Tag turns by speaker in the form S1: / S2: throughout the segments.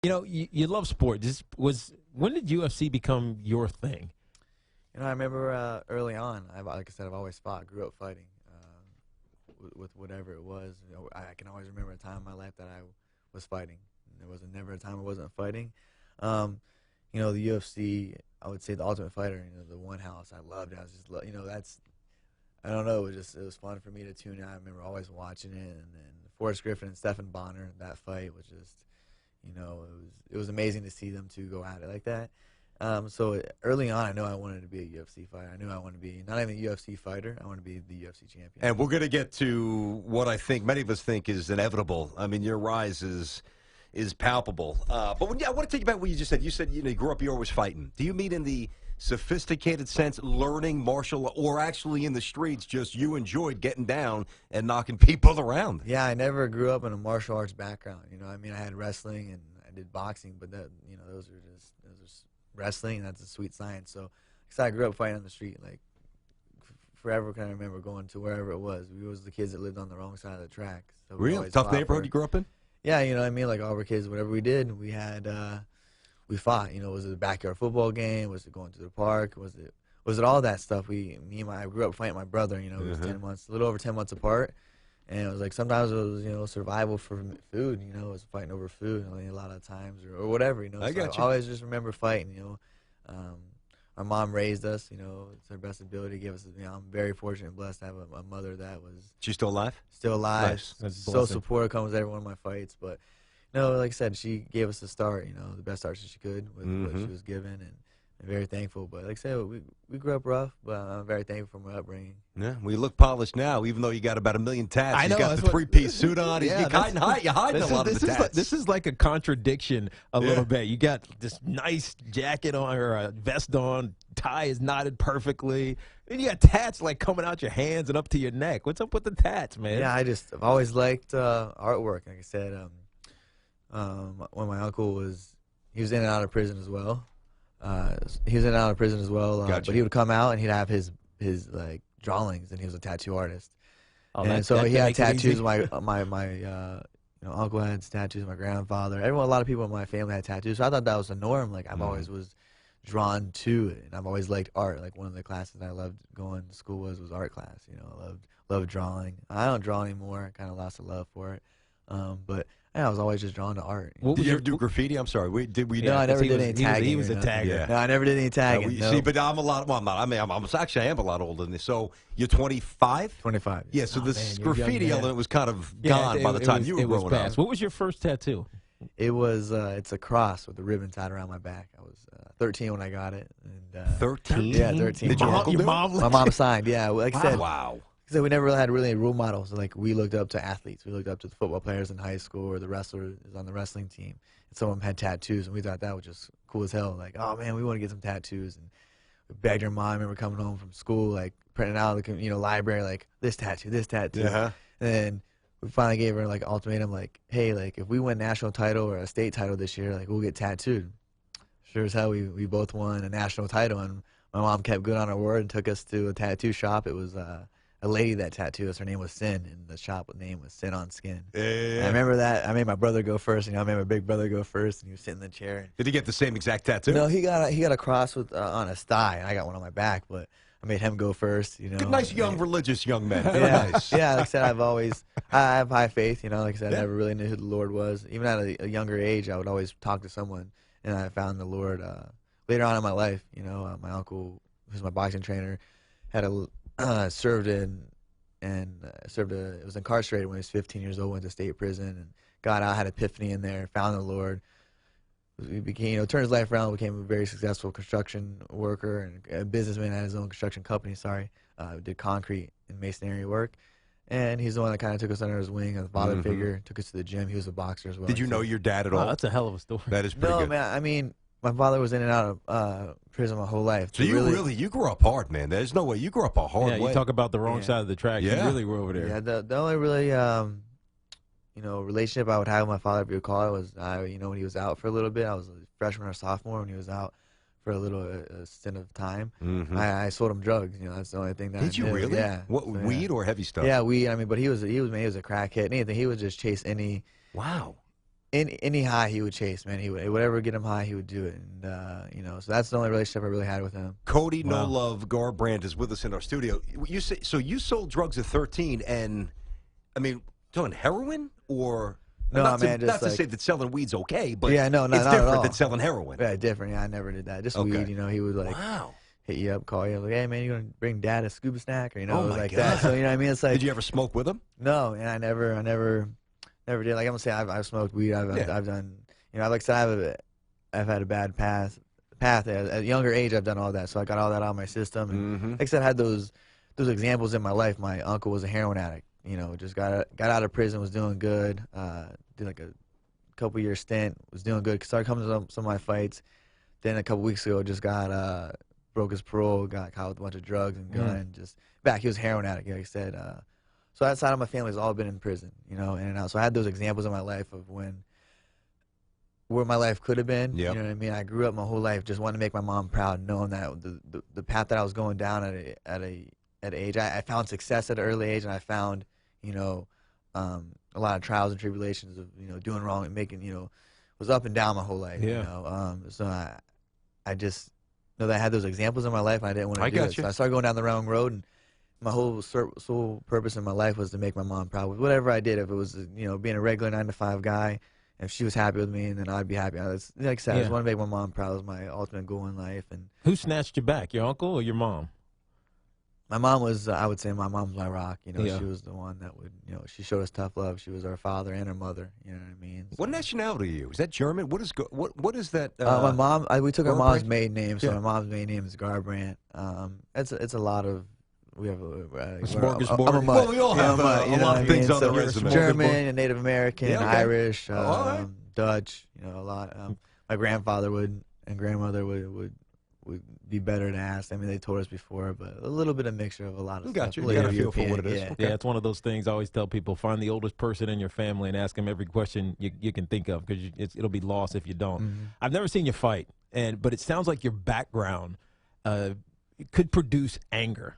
S1: You love sport. When did UFC become your thing?
S2: I remember early on, like I said, I've always fought, grew up fighting with whatever it was. I can always remember a time in my life that I was fighting. There was never a time I wasn't fighting. The UFC, I would say the Ultimate Fighter, the One House, I loved it. I was just, that's, I don't know, it was fun for me to tune in. I remember always watching it, and then Forrest Griffin and Stephen Bonner, that fight was just, it was amazing to see them two go at it like that. So early on, I knew I wanted to be a UFC fighter. I knew I wanted to be not even a UFC fighter. I wanted to be the UFC champion.
S3: And we're going to get to what I think many of us think is inevitable. I mean, your rise is palpable. But I want to take you back what you just said. You said you grew up, you're always fighting. Do you mean in the sophisticated sense, learning martial, or actually in the streets, just you enjoyed getting down and knocking people around?
S2: Yeah, I never grew up in a martial arts background. I had wrestling and I did boxing, but those are wrestling, and that's a sweet science. So, because I grew up fighting on the street, like forever, can I remember going to wherever it was. We was the kids that lived on the wrong side of the track. So
S3: really tough neighborhood you grew up in?
S2: Yeah, like all our kids, whatever we did, we had we fought. Was it a backyard football game? Was it going to the park? Was it all that stuff? I grew up fighting my brother. It was 10 months, a little over 10 months apart. And it was like sometimes it was survival for food. It was fighting over food. A lot of times or whatever.
S3: I got you.
S2: I always just remember fighting. Our mom raised us. To her best ability, gave us. I'm very fortunate and blessed to have a mother that was.
S3: She's still alive?
S2: Still alive.
S3: Nice.
S1: That's
S2: so supportive, comes to every one of my fights. But like I said, she gave us a start. The best start she could with what she was given, and I'm very thankful. But like I said, we grew up rough, but I'm very thankful for my upbringing.
S3: Yeah, well, you look polished now, even though you got about 1 million tats.
S1: I know,
S3: He's got the three-piece suit on.
S1: Yeah,
S3: You're hiding a lot of the tats.
S1: This is like a contradiction a little bit. You got this nice jacket on, or a vest on, tie is knotted perfectly. Then you got tats like coming out your hands and up to your neck. What's up with the tats, man?
S2: Yeah, I've always liked artwork. Like I said, when my uncle he was in and out of prison as well. He was in and out of prison as well,
S3: Gotcha.
S2: but he would come out and he'd have his like drawings, and he was a tattoo artist.
S1: Oh,
S2: and so he had tattoos. My uncle had tattoos. My grandfather, a lot of people in my family had tattoos. So I thought that was the norm. Like I've always was drawn to it, and I've always liked art. Like one of the classes I loved going to school was art class. I loved drawing. I don't draw anymore. I kind of lost a love for it, but. Yeah, I was always just drawn to art.
S3: Did you ever do graffiti? I'm sorry.
S2: No, I never did any tagging.
S1: He was a tagger.
S3: Yeah.
S2: No, I never did any tagging.
S3: See, but I'm a lot. Well, I'm not. I mean, I am a lot older than this. So you're 25.
S2: 25.
S3: Yeah. So this
S1: man, you're
S3: graffiti
S1: young, man.
S3: element was kind of gone by the time you were growing up.
S1: What was your first tattoo?
S2: It was it's a cross with a ribbon tied around my back. I was 13 when I got it. And,
S3: 13.
S2: Yeah, 13.
S3: Did your uncle do it?
S2: My mom signed. Yeah, like I said.
S3: Wow.
S2: So we never really had any role models. Like we looked up to athletes. We looked up to the football players in high school or the wrestlers on the wrestling team. And some of them had tattoos, and we thought that was just cool as hell. Like, oh man, we want to get some tattoos. And we begged her mom. I remember coming home from school, like printing out the library, like this tattoo, this tattoo.
S3: Uh-huh.
S2: And then we finally gave her like ultimatum, like, hey, like if we win national title or a state title this year, like we'll get tattooed. Sure as hell, we both won a national title, and my mom kept good on her word and took us to a tattoo shop. It was a lady that tattooed us. Her name was Sin, and the shop name was Sin on Skin.
S3: Yeah.
S2: I remember that. I made my brother go first. I made my big brother go first, and he was sitting in the chair.
S3: Did he get the same exact tattoo?
S2: No, he got a cross with on his thigh, and I got one on my back. But I made him go first.
S3: Good, nice, young, religious young men. Very
S2: Yeah,
S3: nice.
S2: yeah. Like I said, I have high faith. Like I said, I never really knew who the Lord was. Even at a younger age, I would always talk to someone, and I found the Lord later on in my life. My uncle, who's my boxing trainer, had was incarcerated when he was 15 years old, went to state prison, and got out, had epiphany in there, found the Lord. He became, turned his life around, became a very successful construction worker and a businessman, had his own construction company, did concrete and masonry work. And he's the one that kind of took us under his wing, a father figure, took us to the gym. He was a boxer as well.
S3: Did you know your dad at all?
S1: That's a hell of a story.
S3: That is pretty good.
S2: No, man, I mean, my father was in and out of prison my whole life.
S3: So you grew up hard, man. There's no way. You grew up a hard way.
S1: Yeah, you talk about the wrong side of the track.
S3: Yeah.
S1: You really were over there.
S2: Yeah, the only really, relationship I would have with my father, if you recall, it was, when he was out for a little bit. I was a freshman or sophomore when he was out for a little stint of time. I sold him drugs. That's the only thing that
S3: Did you really?
S2: Yeah.
S3: What, weed or heavy stuff?
S2: Yeah, weed. I mean, but he was a crackhead. Anything. He would just chase any.
S3: Wow.
S2: any high he would chase, man. He would, whatever get him high, he would do it. And you know, so that's the only relationship I really had with him.
S3: Cody
S1: Wow.
S3: No Love Garbrandt is with us in our studio. You say so? You sold drugs at 13, and I mean, doing heroin or
S2: No,
S3: not
S2: man,
S3: to,
S2: just
S3: not to
S2: like-
S3: say that selling weed's okay, but
S2: Yeah, no,
S3: it's
S2: not at
S3: different
S2: all.
S3: than selling heroin.
S2: Yeah, different. Yeah, I never did that. Just
S3: Okay.
S2: weed. You know, he would like
S3: Wow.
S2: hit you up, call you, like, hey man, you gonna bring dad a scuba snack, or you know,
S3: Oh,
S2: it was
S3: my
S2: like
S3: God.
S2: that. So you know what I mean? It's like
S3: Did you ever smoke with him?
S2: no, and I never did. Like I'm gonna say, I've smoked weed. I've done. You know, like I said, I've had a bad path. At a younger age, I've done all that, so I got all that out of my system. And like I said, I had those examples in my life. My uncle was a heroin addict. You know, just got out of prison, was doing good. Did like a couple year stint, was doing good. Started coming to some of my fights. Then a couple weeks ago, just got broke his parole, got caught with a bunch of drugs and gun, and just back. He was a heroin addict, like I said. So that side of my family has all been in prison, you know, in and out. So I had those examples in my life of where my life could have been.
S3: Yep.
S2: You know what I mean? I grew up my whole life just wanting to make my mom proud, knowing that the path that I was going down at an age, I found success at an early age, and I found, you know, a lot of trials and tribulations of, you know, doing wrong and making, you know, was up and down my whole life.
S1: Yeah.
S2: You know, so I just know that I had those examples in my life, and I didn't want to do
S3: got
S2: it.
S3: you.
S2: So I started going down the wrong road, and my whole sole purpose in my life was to make my mom proud with whatever I did. If it was, you know, being a regular 9-to-5 guy, if she was happy with me, and then I'd be happy. Like I said, I
S1: Yeah.
S2: just want to make my mom proud. Was my ultimate goal in life. And
S1: Who snatched you back, your uncle or your mom?
S2: my mom was, I would say, my mom was my rock. You know,
S1: Yeah.
S2: she was the one that would, you know, she showed us tough love. She was our father and our mother. You know what I mean?
S3: What nationality are you? Is that German? What is that?
S2: My mom, we took our mom's
S3: Garbrandt?
S2: maiden name, so
S3: Yeah.
S2: my mom's maiden name is Garbrandt. It's a lot of. We have a
S1: smorgasbord.
S2: I'm a mutt.
S3: Well, we all have
S2: I'm
S3: a
S2: you know
S3: lot
S2: what
S3: of
S2: I
S3: things
S2: mean?
S3: on the
S2: So
S3: resume.
S2: German and Native American,
S3: Yeah, okay.
S2: Irish,
S3: Oh, all right.
S2: Dutch. You know, a lot. My grandfather and grandmother would be better to ask. I mean, they told us before, but a little bit of mixture of a lot of
S3: We
S2: stuff.
S3: got you.
S2: A
S3: You got a
S2: little
S3: feel for what it
S2: European,
S3: is.
S2: yeah.
S1: Yeah, it's one of those things I always tell people, find the oldest person in your family and ask them every question you can think of, because it'll be lost if you don't.
S2: Mhm.
S1: I've never seen you fight, but it sounds like your background could produce anger.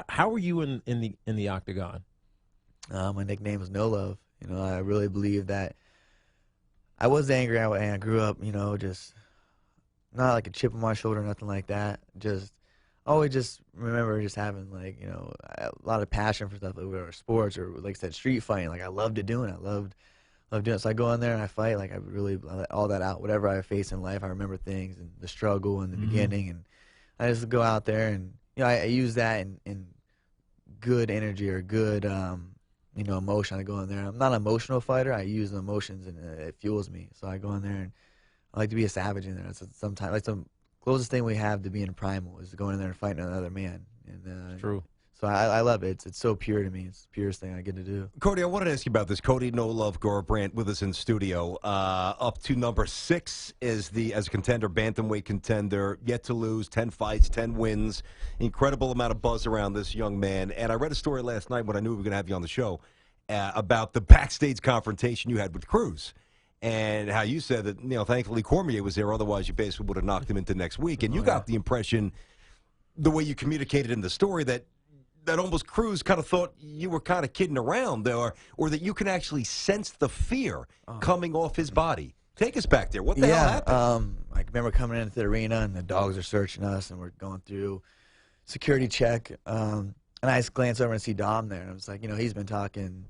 S1: How are you in the octagon?
S2: My nickname is No Love. You know, I really believe that I was angry and I grew up, you know, just not like a chip on my shoulder, nothing like that. Just always just remember just having, like, you know, a lot of passion for stuff, like whether sports or, like I said, street fighting. Like I loved doing it. I loved doing it. So I go in there and I fight. Like I really let all that out. Whatever I face in life, I remember things and the struggle in the beginning, and I just go out there and, you know, I use that in good energy or good, you know, emotion. I go in there. I'm not an emotional fighter. I use the emotions, and it fuels me. So I go in there, and I like to be a savage in there. Sometimes, like, the closest thing we have to being primal is going in there and fighting another man. And
S1: True.
S2: So I love it. It's so pure to me. It's the purest thing I get to do.
S3: Cody, I wanted to ask you about this. Cody No Love Garbrandt with us in studio. Up to number 6 as a contender, bantamweight contender, yet to lose, 10 fights, 10 wins. Incredible amount of buzz around this young man. And I read a story last night when I knew we were going to have you on the show about the backstage confrontation you had with Cruz. And how you said that, you know, thankfully Cormier was there, otherwise you basically would have knocked him into next week. And you got the impression, the way you communicated in the story, that almost Cruz kind of thought you were kind of kidding around, or that you can actually sense the fear coming off his body. Take us back there. What the hell happened?
S2: I remember coming into the arena, and the dogs are searching us, and we're going through security check. And I just glance over and see Dom there, and I was like, you know, he's been talking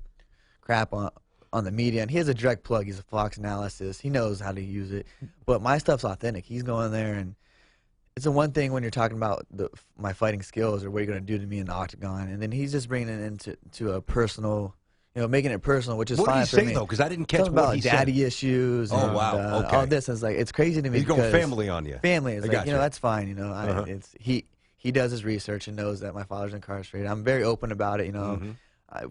S2: crap on the media, and he has a direct plug. He's a Fox analysis. He knows how to use it. But my stuff's authentic. He's going there, and it's a one thing when you're talking about my fighting skills or what you're going to do to me in the octagon, and then he's just bringing it into a personal, you know, making it personal, which is
S3: What
S2: fine
S3: did he
S2: for
S3: say,
S2: me.
S3: though? Because I didn't catch
S2: Talking
S3: what
S2: about
S3: he
S2: daddy
S3: said.
S2: issues.
S3: Oh,
S2: and,
S3: wow. Okay.
S2: all this. It's like, it's crazy to me.
S3: He's going
S2: because
S3: family on you.
S2: Family is
S3: I
S2: like,
S3: got
S2: you know,
S3: you.
S2: that's fine. You know, he does his research and knows that my father's incarcerated. I'm very open about it. You know,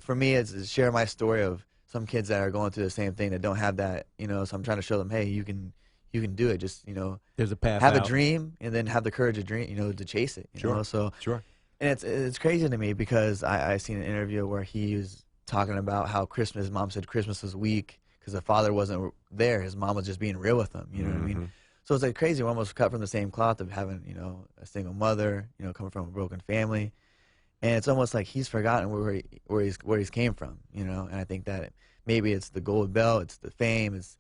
S2: for me, it's to share my story of some kids that are going through the same thing that don't have that. You know, so I'm trying to show them, hey, you can do it. Just, you know,
S1: There's a path
S2: have
S1: out.
S2: a dream and then have the courage to dream. You know, to chase it. You know, so
S3: Sure.
S2: and it's crazy to me because I seen an interview where he was talking about how his mom said Christmas was weak because the father wasn't there. His mom was just being real with him. You know what I mean? So it's like crazy. We're almost cut from the same cloth of having, you know, a single mother, you know, coming from a broken family. and it's almost like he's forgotten where he's came from, you know. And I think that maybe it's the gold belt, it's the fame, it's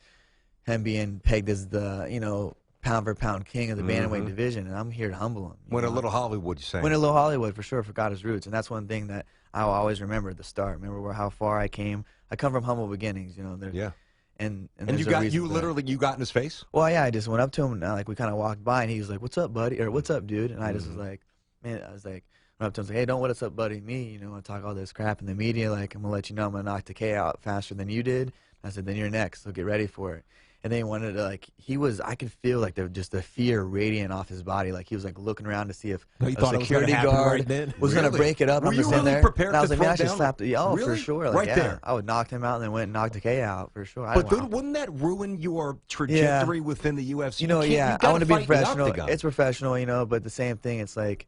S2: him being pegged as the, you know, pound for pound king of the bantamweight division, and I'm here to humble him.
S3: Went a little Hollywood, you're saying?
S2: Went a little Hollywood for sure, forgot his roots, and that's one thing that I'll always remember at the start. Remember how far I came. I come from humble beginnings, you know.
S3: Yeah.
S2: And
S3: you got in his face?
S2: Well, yeah, I just went up to him, and like we kind of walked by, and he was like, "What's up, buddy?" or "What's up, dude?" And I just was like, "Man," I was like, went up to him, like, "Hey, don't what's up, buddy, me. You know, I talk all this crap in the media. Like, I'm gonna let you know I'm gonna knock Tiki out faster than you did." I said, "Then you're next, so get ready for it." And then he wanted to, like, I could feel like just the fear radiating off his body. Like he was like looking around to see if a security guard was going to break it up.
S3: Were
S2: I'm
S3: you
S2: just in
S3: really
S2: there.
S3: prepared
S2: and I was
S3: to
S2: like, man, I
S3: throw
S2: should
S3: down?
S2: slap the for
S3: Really?
S2: sure. Like,
S3: Right
S2: yeah,
S3: there.
S2: I would knock him out and then went and knocked Tiki out for sure.
S3: But wouldn't that ruin your trajectory within the UFC?
S2: You know,
S3: I
S2: want to be professional. It's professional, you know, but the same thing, it's like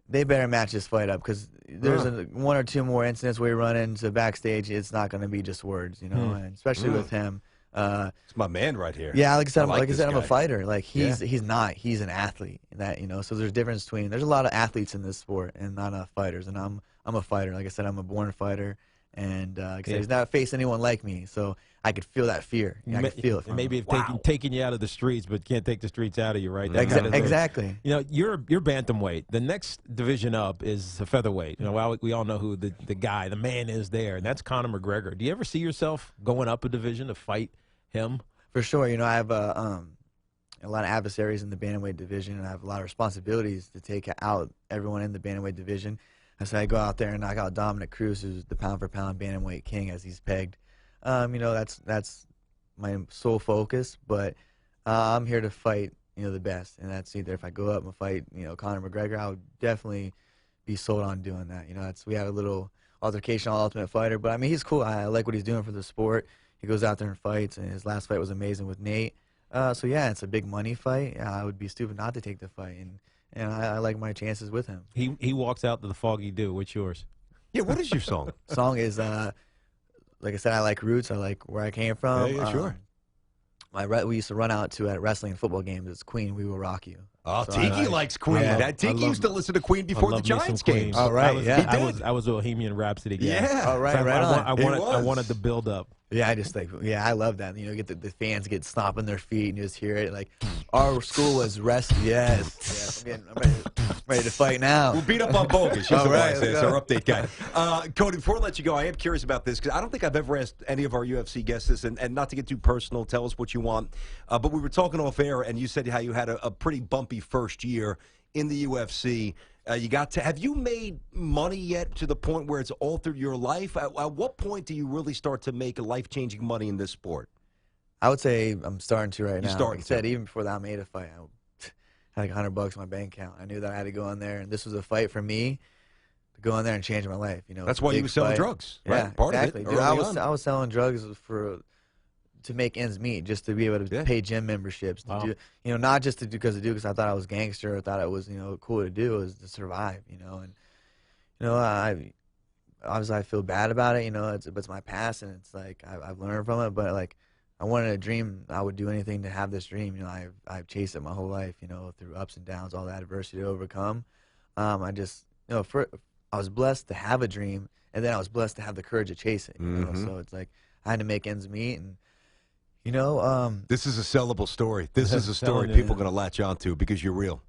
S2: they better match this fight up because there's one or two more incidents where you run into backstage. It's not going to be just words, you know, and especially with him.
S3: It's my man right here.
S2: Yeah, like I said, I'm a
S3: guy.
S2: fighter. Like he's not. He's an athlete. That, you know. So there's a difference between. There's a lot of athletes in this sport and not enough fighters. And I'm a fighter. Like I said, I'm a born fighter. And like I said, he's not faced anyone like me. So I could feel that fear. I could feel it. From
S1: maybe
S2: him.
S1: taking you out of the streets, but can't take the streets out of you, right?
S2: Exactly.
S1: You know, you're bantamweight. The next division up is the featherweight. You know, we all know who the man is there, and that's Conor McGregor. Do you ever see yourself going up a division to fight him?
S2: For sure. You know, I have a lot of adversaries in the bantamweight division, and I have a lot of responsibilities to take out everyone in the bantamweight division. And so I go out there and knock out Dominick Cruz, who's the pound-for-pound bantamweight king, as he's pegged. You know, that's my sole focus. But I'm here to fight, you know, the best, and that's either if I go up and fight, you know, Conor McGregor, I would definitely be sold on doing that. You know, we had a little altercation on Ultimate Fighter, but I mean, he's cool. I like what he's doing for the sport. He goes out there and fights, and his last fight was amazing with Nate. So yeah, it's a big money fight. I would be stupid not to take the fight, and I like my chances with him.
S1: He walks out to the Foggy Dew. What's yours?
S3: Yeah, what is your song?
S2: Song is like I said, I like roots. I like where I came from.
S3: Yeah, sure.
S2: We used to run out to at wrestling and football games. It's Queen, We Will Rock You.
S3: Oh, so Tiki likes Queen. Tiki used to listen to Queen before the Giants games.
S2: All right,
S1: I was a Bohemian Rhapsody guy.
S3: Yeah.
S2: All right,
S1: so
S2: on.
S1: I wanted the build up.
S2: Yeah, I love that. You know, get the fans get stomping their feet and you just hear it. Like, our school was wrestling. Yes. I'm ready to fight now.
S3: We'll beat up on Bogus.
S2: All right,
S3: that's our update guy. Cody, before I let you go, I am curious about this because I don't think I've ever asked any of our UFC guests this, and not to get too personal, tell us what you want. But we were talking off air, and you said how you had a pretty bumpy first year in the UFC. Have you made money yet to the point where it's altered your life? At what point do you really start to make life-changing money in this sport?
S2: I would say I'm starting to right now.
S3: Like
S2: I said, even before that I made a fight, I had like $100 in my bank account. I knew that I had to go in there, and this was a fight for me to go in there and change my life. You know,
S3: that's why you were selling drugs, right?
S2: Yeah,
S3: Part
S2: exactly.
S3: of it.
S2: Dude, I was selling drugs to make ends meet, just to be able to pay gym memberships, to do, you know, not just to do because I thought I was gangster, or thought it was, you know, cool to do, it was to survive, you know. And you know, I feel bad about it, you know. It's my past, and it's like I've learned from it, but like I wanted a dream. I would do anything to have this dream. You know, I've chased it my whole life, you know, through ups and downs, all the adversity to overcome. I just, you know, I was blessed to have a dream, and then I was blessed to have the courage to chase it. You know? So it's like I had to make ends meet, and you know,
S3: this is a sellable story. This is a story people are going to latch on to because you're real.